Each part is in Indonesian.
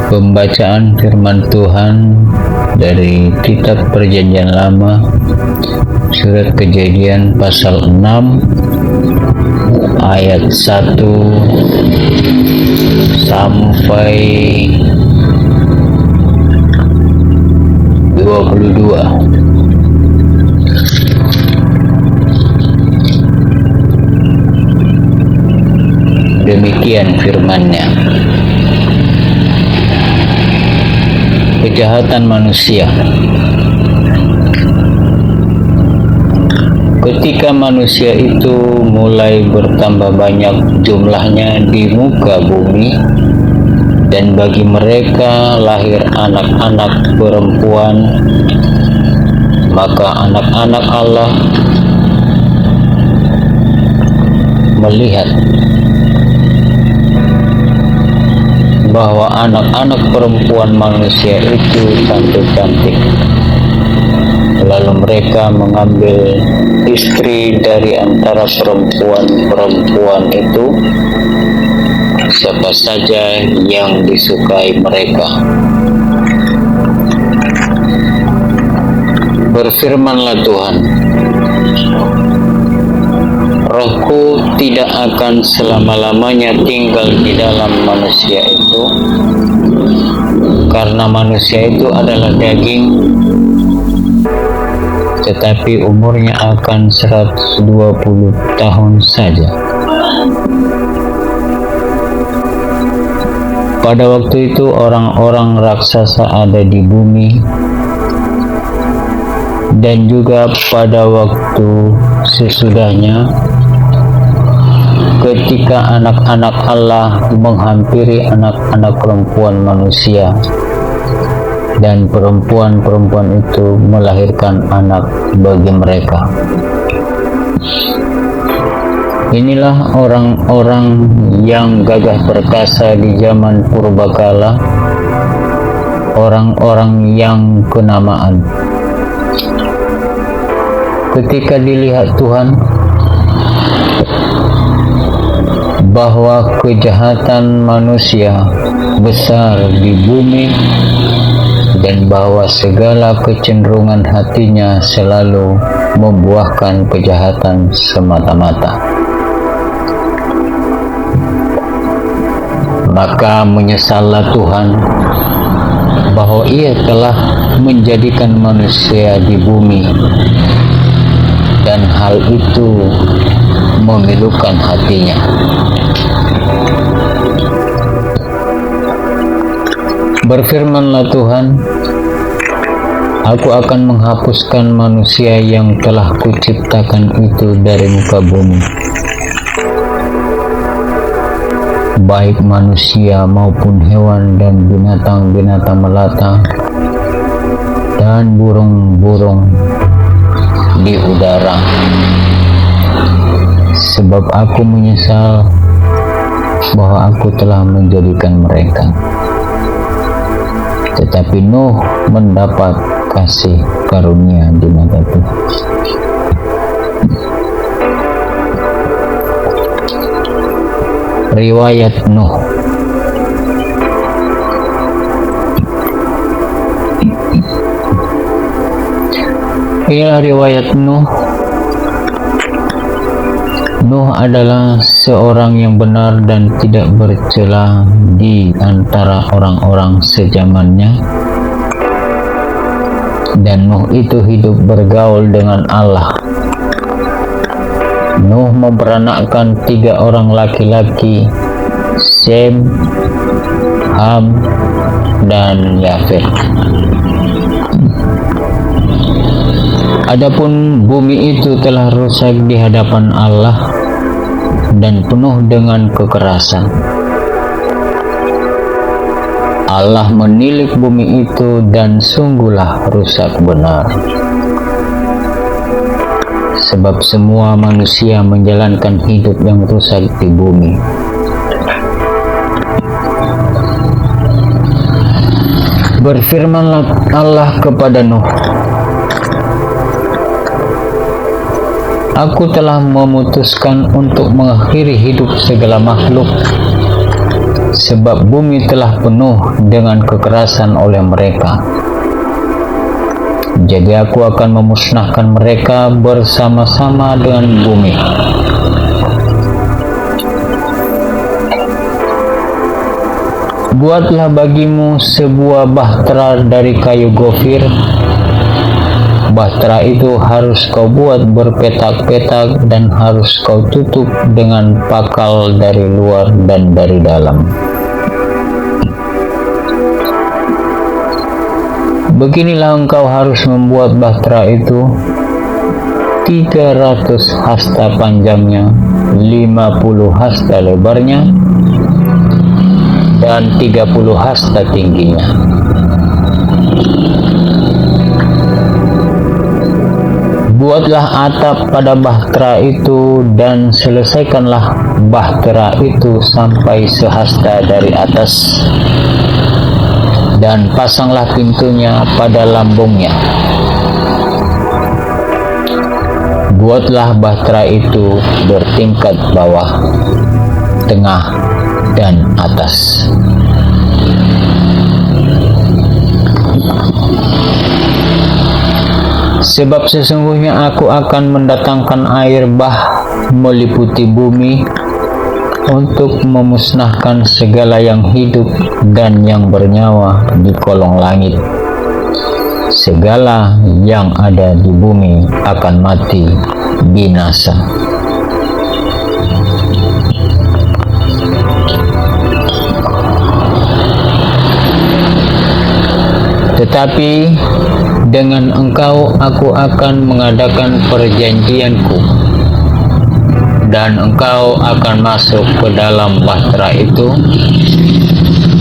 Pembacaan firman Tuhan dari kitab Perjanjian Lama, surat Kejadian pasal 6 ayat 1 sampai 22. Demikian firman-Nya. Kejahatan manusia. Ketika manusia itu mulai bertambah banyak jumlahnya di muka bumi, dan bagi mereka lahir anak-anak perempuan, maka anak-anak Allah melihat bahwa anak-anak perempuan manusia itu cantik-cantik. Lalu mereka mengambil istri dari antara perempuan-perempuan itu, siapa saja yang disukai mereka. Berfirmanlah Tuhan, Rohku tidak akan selama-lamanya tinggal di dalam manusia itu, karena manusia itu adalah daging, tetapi umurnya akan 120 tahun saja. Pada waktu itu orang-orang raksasa ada di bumi, dan juga pada waktu sesudahnya, ketika anak-anak Allah menghampiri anak-anak perempuan manusia, dan perempuan-perempuan itu melahirkan anak bagi mereka. Inilah orang-orang yang gagah perkasa di zaman purbakala, orang-orang yang kenamaan. Ketika dilihat Tuhan bahwa kejahatan manusia besar di bumi, dan bahwa segala kecenderungan hatinya selalu membuahkan kejahatan semata-mata, maka menyesallah Tuhan bahwa Ia telah menjadikan manusia di bumi, dan hal itu memilukan hatinya. Berfirmanlah Tuhan, Aku akan menghapuskan manusia yang telah kuciptakan itu dari muka bumi, baik manusia maupun hewan dan binatang-binatang melata dan burung-burung di udara, sebab aku menyesal bahwa aku telah menjadikan mereka. Tetapi Nuh mendapat kasih karunia di mata Tuhan. Riwayat Nuh. Inilah riwayat Nuh. Nuh adalah seorang yang benar dan tidak bercela di antara orang-orang sezamannya, dan Nuh itu hidup bergaul dengan Allah. Nuh memperanakkan 3 orang laki-laki, Sem, Ham, dan Yafet. Adapun bumi itu telah rusak di hadapan Allah dan penuh dengan kekerasan. Allah menilik bumi itu dan sungguhlah rusak benar. Sebab semua manusia menjalankan hidup yang rusak di bumi. Berfirmanlah Allah kepada Nuh, Aku telah memutuskan untuk mengakhiri hidup segala makhluk sebab bumi telah penuh dengan kekerasan oleh mereka. Jadi aku akan memusnahkan mereka bersama-sama dengan bumi. Buatlah bagimu sebuah bahtera dari kayu gofir. Bahtera itu harus kau buat berpetak-petak dan harus kau tutup dengan pakal dari luar dan dari dalam. Beginilah engkau harus membuat bahtera itu: 300 hasta panjangnya, 50 hasta lebarnya, dan 30 hasta tingginya. Buatlah atap pada bahtera itu dan selesaikanlah bahtera itu sampai sehasta dari atas, dan pasanglah pintunya pada lambungnya. Buatlah bahtera itu bertingkat bawah, tengah, dan atas. Sebab sesungguhnya aku akan mendatangkan air bah meliputi bumi untuk memusnahkan segala yang hidup dan yang bernyawa di kolong langit. Segala yang ada di bumi akan mati binasa. Tetapi dengan engkau aku akan mengadakan perjanjianku, dan engkau akan masuk ke dalam bahtera itu,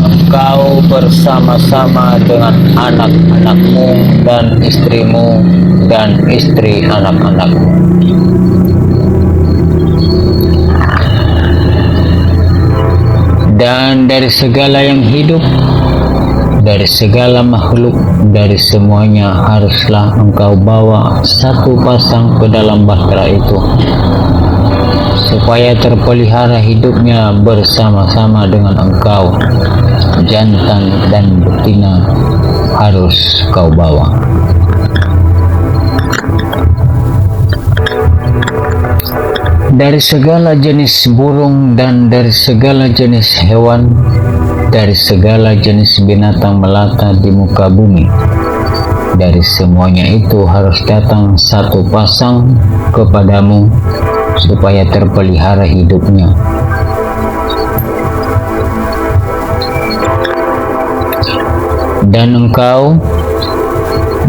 engkau bersama-sama dengan anak-anakmu dan istrimu dan istri anak-anakmu. Dan dari segala yang hidup, dari segala makhluk, dari semuanya haruslah engkau bawa satu pasang ke dalam bahtera itu, supaya terpelihara hidupnya bersama-sama dengan engkau. Jantan dan betina harus kau bawa. Dari segala jenis burung dan dari segala jenis hewan, dari segala jenis binatang melata di muka bumi, dari semuanya itu harus datang satu pasang kepadamu, supaya terpelihara hidupnya. Dan engkau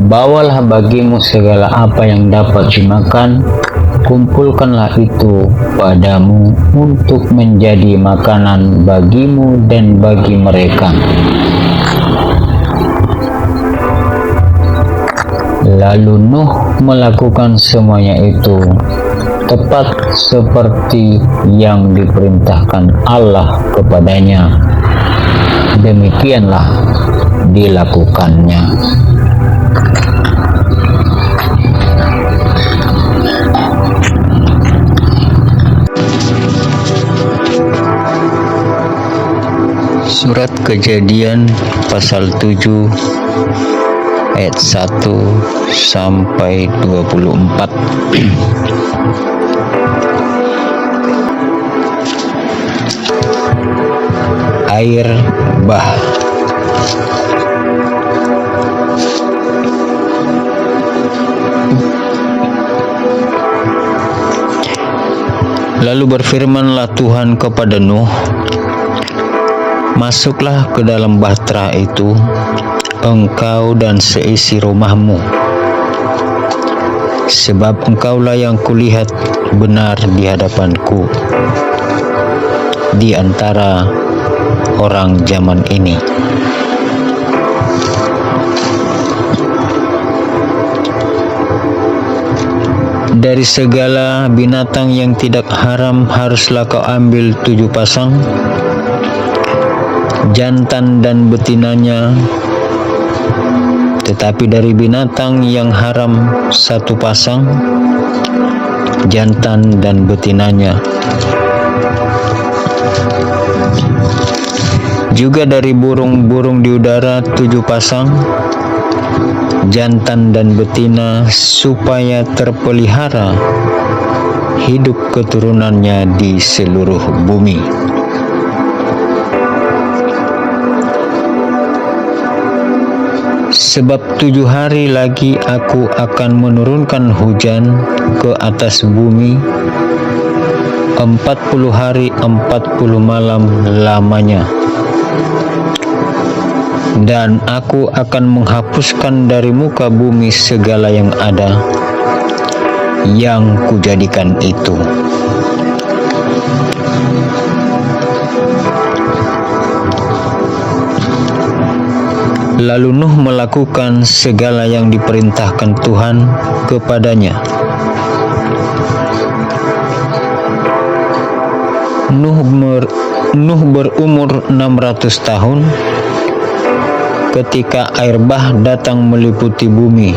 bawalah bagimu segala apa yang dapat dimakan, kumpulkanlah itu padamu untuk menjadi makanan bagimu dan bagi mereka. Lalu Nuh melakukan semuanya itu tepat seperti yang diperintahkan Allah kepadanya. Demikianlah dilakukannya. Surat Kejadian pasal 7 ayat 1 sampai 24. Air bah. Lalu berfirmanlah Tuhan kepada Nuh, masuklah ke dalam bahtera itu, engkau dan seisi rumahmu, sebab engkaulah yang kulihat benar di hadapanku di antara orang zaman ini. Dari segala binatang yang tidak haram haruslah kau ambil 7 pasang, jantan dan betinanya. Tetapi dari binatang yang haram 1 pasang, jantan dan betinanya. Juga dari burung-burung di udara 7 pasang, jantan dan betina, supaya terpelihara hidup keturunannya di seluruh bumi. Sebab 7 hari lagi aku akan menurunkan hujan ke atas bumi, 40 hari 40 malam lamanya. Dan aku akan menghapuskan dari muka bumi segala yang ada, yang kujadikan itu. Lalu Nuh melakukan segala yang diperintahkan Tuhan kepadanya. Nuh berumur 600 tahun ketika air bah datang meliputi bumi.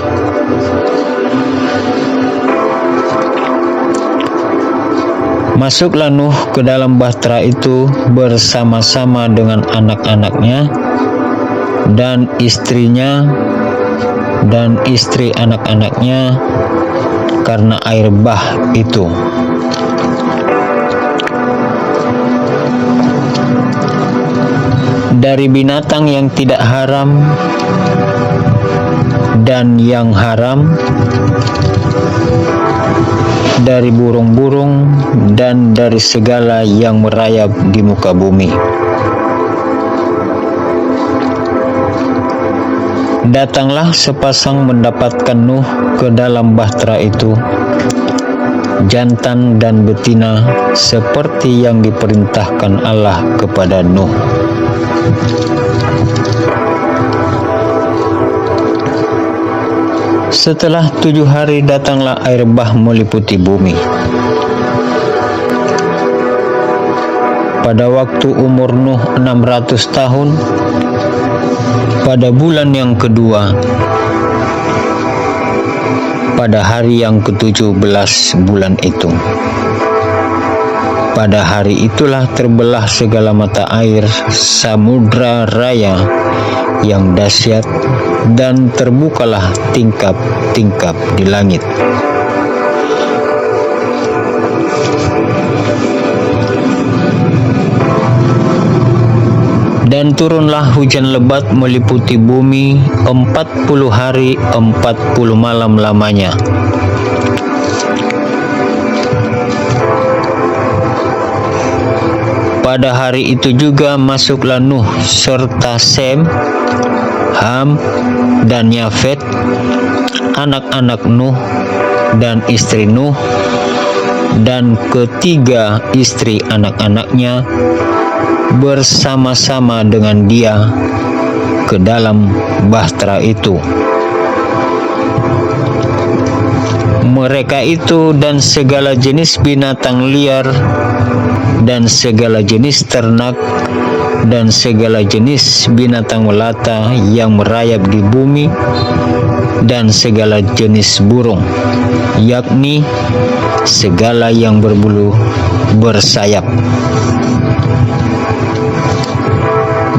Masuklah Nuh ke dalam bahtera itu bersama-sama dengan anak-anaknya dan istrinya dan istri anak-anaknya karena air bah itu. Dari binatang yang tidak haram dan yang haram, dari burung-burung dan dari segala yang merayap di muka bumi. Datanglah sepasang mendapatkan Nuh ke dalam bahtera itu, jantan dan betina, seperti yang diperintahkan Allah kepada Nuh. Setelah 7 hari datanglah air bah meliputi bumi. Pada waktu umur Nuh 600 tahun, pada bulan yang kedua, pada hari yang ke-17 bulan itu. Pada hari itulah terbelah segala mata air samudra raya yang dahsyat, dan terbukalah tingkap-tingkap di langit. Dan turunlah hujan lebat meliputi bumi 40 hari 40 malam lamanya. Pada hari itu juga masuklah Nuh serta Sem, Ham, dan Yafet, anak-anak Nuh dan istri Nuh, dan ketiga istri anak-anaknya bersama-sama dengan dia ke dalam bahtera itu. Mereka itu dan segala jenis binatang liar dan segala jenis ternak dan segala jenis binatang melata yang merayap di bumi dan segala jenis burung, yakni segala yang berbulu bersayap.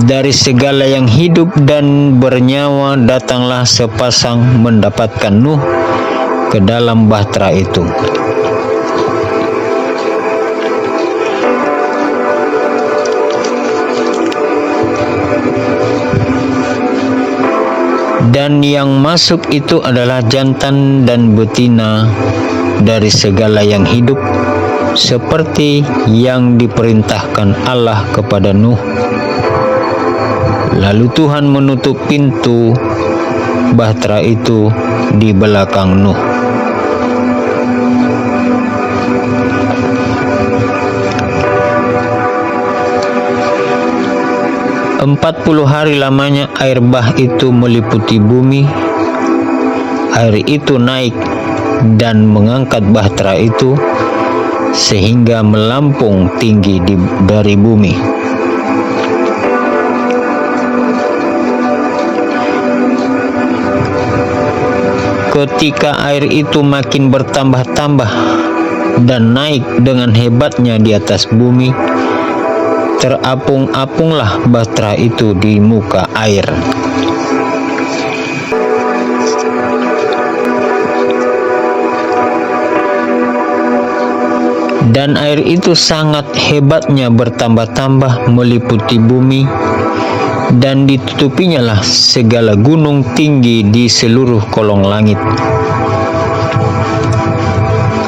Dari segala yang hidup dan bernyawa datanglah sepasang mendapatkan Nuh ke dalam bahtera itu. Dan yang masuk itu adalah jantan dan betina dari segala yang hidup, seperti yang diperintahkan Allah kepada Nuh. Lalu Tuhan menutup pintu bahtera itu di belakang Nuh. Empat 40 hari lamanya air bah itu meliputi bumi. Air itu naik dan mengangkat bahtera itu sehingga melampung tinggi dari bumi. Ketika air itu makin bertambah-tambah dan naik dengan hebatnya di atas bumi, terapung-apunglah bahtera itu di muka air. Dan air itu sangat hebatnya bertambah-tambah meliputi bumi, dan ditutupinya lah segala gunung tinggi di seluruh kolong langit.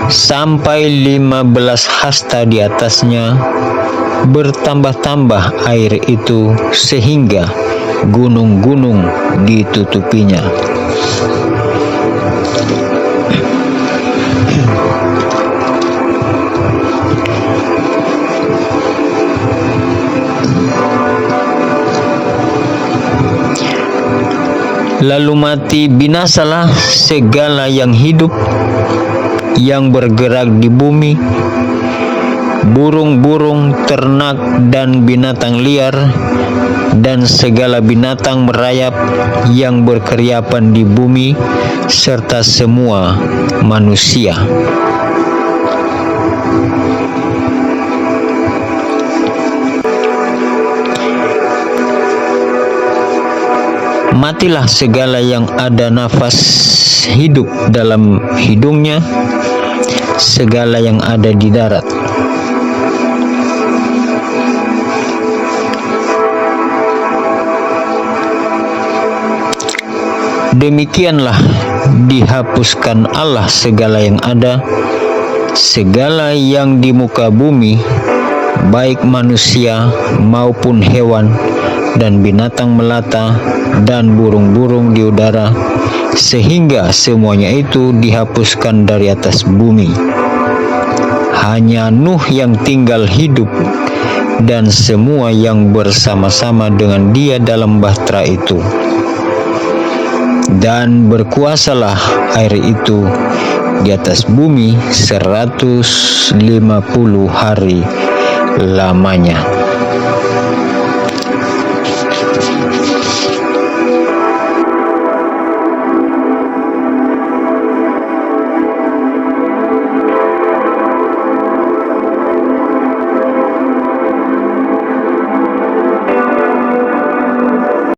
Sampai 15 hasta di atasnya bertambah-tambah air itu sehingga gunung-gunung ditutupinya. Lalu mati binasalah segala yang hidup yang bergerak di bumi, burung-burung, ternak, dan binatang liar, dan segala binatang merayap yang berkeriapan di bumi, serta semua manusia. Matilah segala yang ada nafas hidup dalam hidungnya, segala yang ada di darat. Demikianlah dihapuskan Allah segala yang ada, segala yang di muka bumi, baik manusia maupun hewan, dan binatang melata, dan burung-burung di udara, sehingga semuanya itu dihapuskan dari atas bumi. Hanya Nuh yang tinggal hidup, dan semua yang bersama-sama dengan dia dalam bahtera itu. Dan berkuasalah air itu di atas bumi 150 hari lamanya.